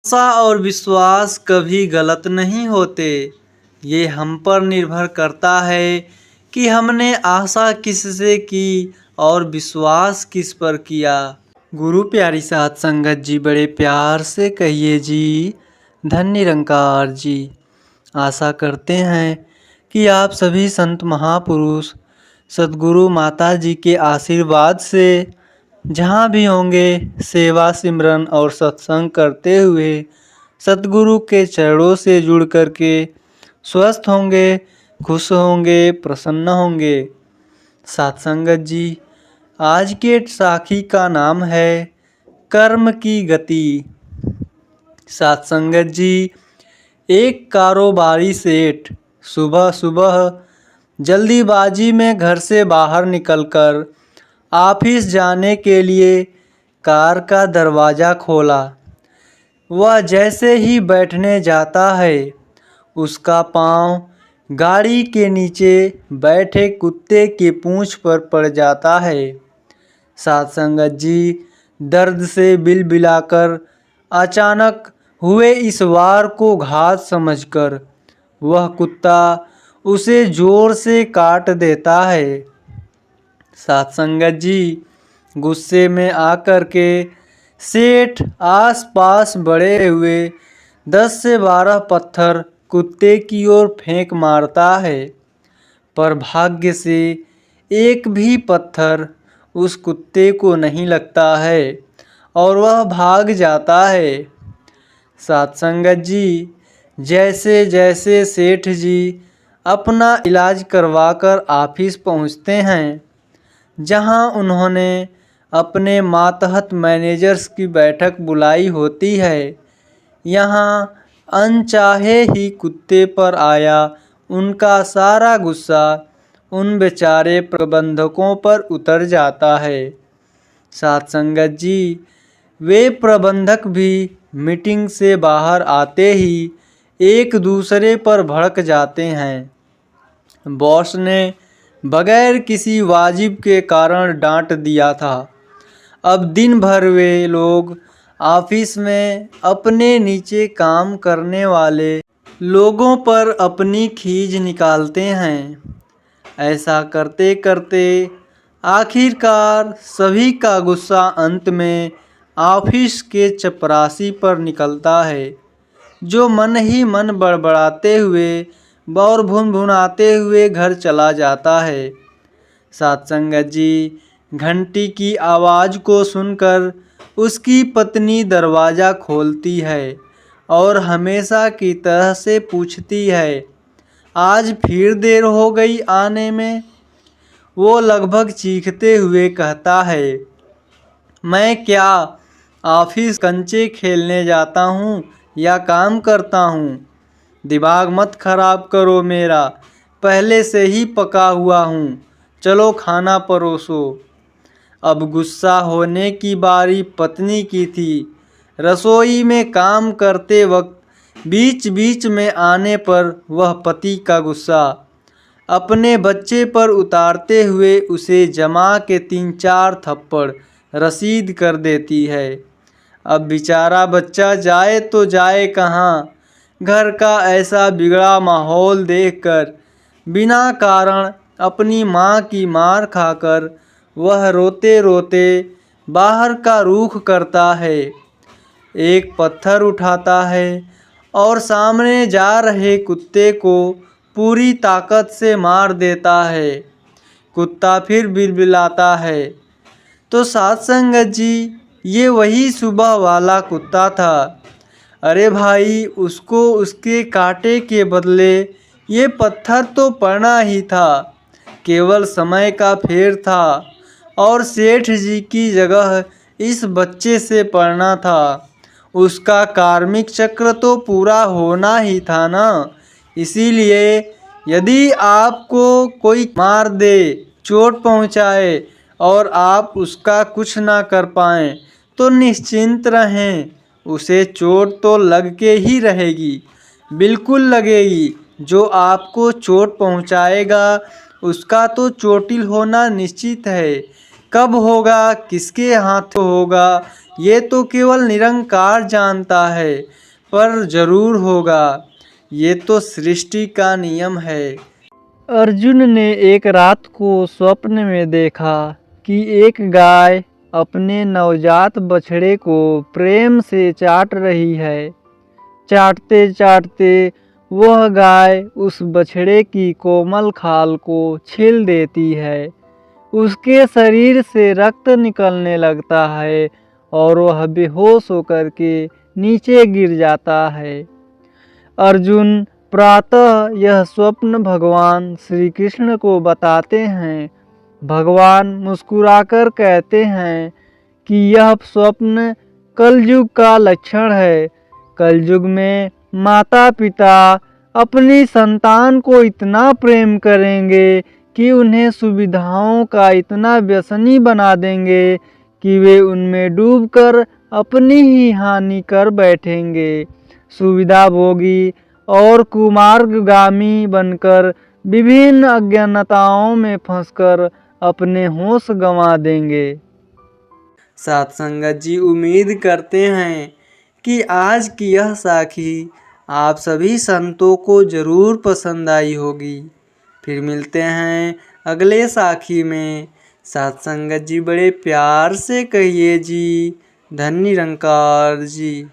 आशा और विश्वास कभी गलत नहीं होते। ये हम पर निर्भर करता है कि हमने आशा किससे की और विश्वास किस पर किया। गुरु प्यारी साध संगत जी, बड़े प्यार से कहिए जी, धन निरंकार जी। आशा करते हैं कि आप सभी संत महापुरुष सद्गुरु माता जी के आशीर्वाद से जहाँ भी होंगे सेवा सिमरन और सत्संग करते हुए सद्गुरु के चरणों से जुड़ करके स्वस्थ होंगे, खुश होंगे, प्रसन्न होंगे। साथ संगत जी, आज के साखी का नाम है कर्म की गति। साथ संगत जी, एक कारोबारी सेठ सुबह सुबह जल्दीबाजी में घर से बाहर निकलकर ऑफिस जाने के लिए कार का दरवाज़ा खोला। वह जैसे ही बैठने जाता है, उसका पाँव गाड़ी के नीचे बैठे कुत्ते की पूंछ पर पड़ जाता है। साथ संगत जी, दर्द से बिलबिलाकर अचानक हुए इस वार को घात समझकर वह कुत्ता उसे जोर से काट देता है। साथ संगत जी, गुस्से में आकर के सेठ आसपास बड़े हुए 10 से 12 पत्थर कुत्ते की ओर फेंक मारता है, पर भाग्य से एक भी पत्थर उस कुत्ते को नहीं लगता है और वह भाग जाता है। साथ संगत जी, जैसे जैसे सेठ जी अपना इलाज करवाकर ऑफिस पहुंचते हैं, जहां उन्होंने अपने मातहत मैनेजर्स की बैठक बुलाई होती है, यहां अनचाहे ही कुत्ते पर आया उनका सारा गुस्सा उन बेचारे प्रबंधकों पर उतर जाता है। साथ संगत जी, वे प्रबंधक भी मीटिंग से बाहर आते ही एक दूसरे पर भड़क जाते हैं। बॉस ने बगैर किसी वाजिब के कारण डांट दिया था। अब दिन भर वे लोग ऑफिस में अपने नीचे काम करने वाले लोगों पर अपनी खीज निकालते हैं। ऐसा करते करते आखिरकार सभी का गुस्सा अंत में ऑफिस के चपरासी पर निकलता है, जो मन ही मन बड़बड़ाते हुए और भुनभुनाते हुए घर चला जाता है। साथ संगत जी, घंटी की आवाज़ को सुनकर उसकी पत्नी दरवाज़ा खोलती है और हमेशा की तरह से पूछती है, आज फिर देर हो गई आने में। वो लगभग चीखते हुए कहता है, मैं क्या ऑफिस कंचे खेलने जाता हूँ या काम करता हूँ? दिमाग मत खराब करो मेरा, पहले से ही पका हुआ हूँ, चलो खाना परोसो। अब गुस्सा होने की बारी पत्नी की थी। रसोई में काम करते वक्त बीच बीच में आने पर वह पति का गुस्सा अपने बच्चे पर उतारते हुए उसे जमा के 3-4 थप्पड़ रसीद कर देती है। अब बेचारा बच्चा जाए तो जाए कहाँ? घर का ऐसा बिगड़ा माहौल देखकर बिना कारण अपनी माँ की मार खाकर वह रोते रोते बाहर का रुख करता है। एक पत्थर उठाता है और सामने जा रहे कुत्ते को पूरी ताकत से मार देता है। कुत्ता फिर बिलबिलाता है। तो साथ संगत जी, ये वही सुबह वाला कुत्ता था। अरे भाई, उसको उसके कांटे के बदले ये पत्थर तो पड़ना ही था, केवल समय का फेर था और सेठ जी की जगह इस बच्चे से पड़ना था। उसका कार्मिक चक्र तो पूरा होना ही था ना। इसीलिए यदि आपको कोई मार दे, चोट पहुंचाए और आप उसका कुछ ना कर पाएँ, तो निश्चिंत रहें, उसे चोट तो लग के ही रहेगी, बिल्कुल लगेगी। जो आपको चोट पहुंचाएगा उसका तो चोटिल होना निश्चित है। कब होगा, किसके हाथ होगा, ये तो केवल निरंकार जानता है, पर जरूर होगा। ये तो सृष्टि का नियम है। अर्जुन ने एक रात को स्वप्न में देखा कि एक गाय अपने नवजात बछड़े को प्रेम से चाट रही है। चाटते चाटते वह गाय उस बछड़े की कोमल खाल को छील देती है। उसके शरीर से रक्त निकलने लगता है और वह बेहोश होकर के नीचे गिर जाता है। अर्जुन प्रातः यह स्वप्न भगवान श्री कृष्ण को बताते हैं। भगवान मुस्कुराकर कहते हैं कि यह स्वप्न कलयुग का लक्षण है। कलयुग में माता पिता अपनी संतान को इतना प्रेम करेंगे कि उन्हें सुविधाओं का इतना व्यसनी बना देंगे कि वे उनमें डूबकर अपनी ही हानि कर बैठेंगे। सुविधा भोगी और कुमार्गगामी बनकर विभिन्न अज्ञानताओं में फंसकर अपने होश गंवा देंगे। साथ संगत जी, उम्मीद करते हैं कि आज की यह साखी आप सभी संतों को जरूर पसंद आई होगी। फिर मिलते हैं अगले साखी में। साथ संगत जी, बड़े प्यार से कहिए जी, धन्य निरंकार जी।